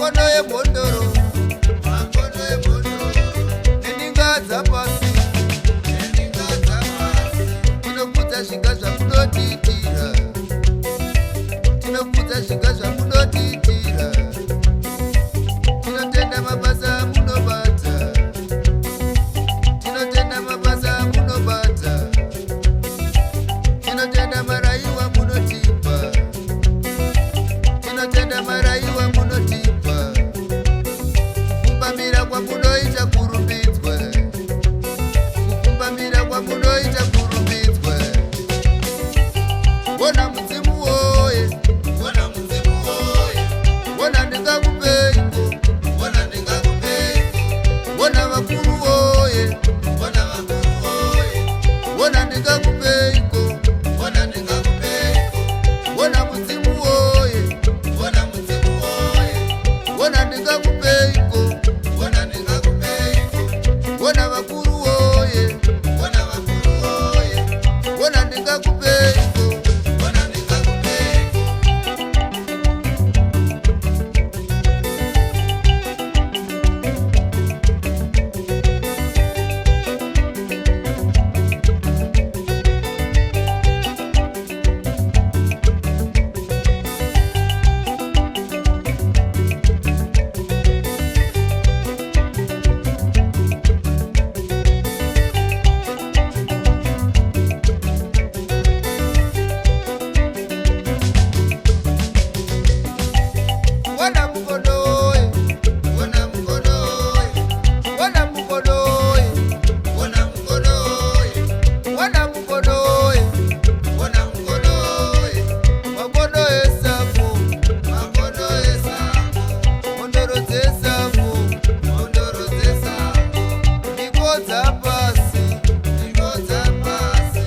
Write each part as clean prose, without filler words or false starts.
makono emhondoro, neninga dzapasi, tinokudza zviga zvakunotitira, tinokudza zviga zvakunotitira, tinotenda mabasa amunobata, tinotenda mabasa amunobata, tinotenda maraiwa munotipa, tinotenda maraiwa munotipa, kupfumbamira kwamunoita kurumbidzwa, kupfumbamira kwamunoita kurumbidzwa. Wona mudzimu woye, wona mudzimu woye, wona ndingakupeiko, wona ndingakupeiko, wona vakuru woye, wona vakuru woye, wona ndingakupeiko, wona ndingakupeiko, wona mudzimu woye, wona mudzimu woye, wona ndingakupeiko, wona ndingakupeiko, wona vakuru woye, wona vakuru woye, wona ndingakupeiko. Wona mukonoye, wona mukonoye, wona mukonoye, wona mukonoye, wona mukonoye, wona mukonoye, makono esango, makono esango, mondoro dzesango, mondoro dzesango, ndiko dzapasi, ndiko dzapasi,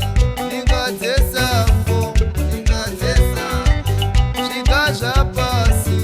ndinga dzesango, ndinga dzesango, zviga zvapasi.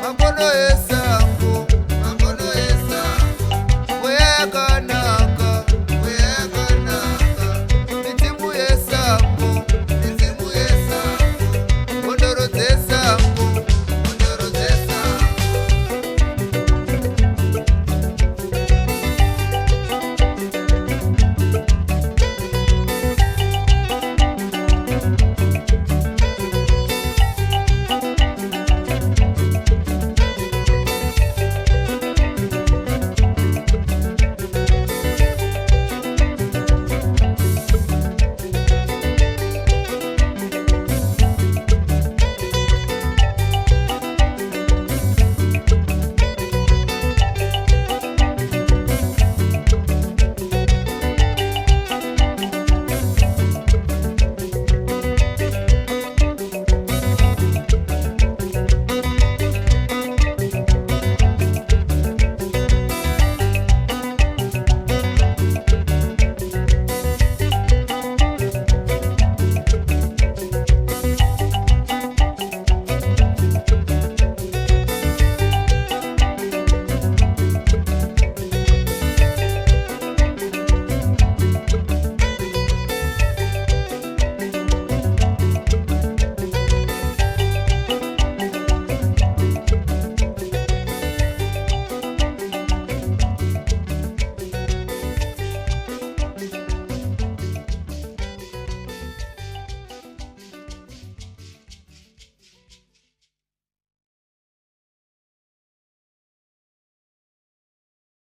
Makono esa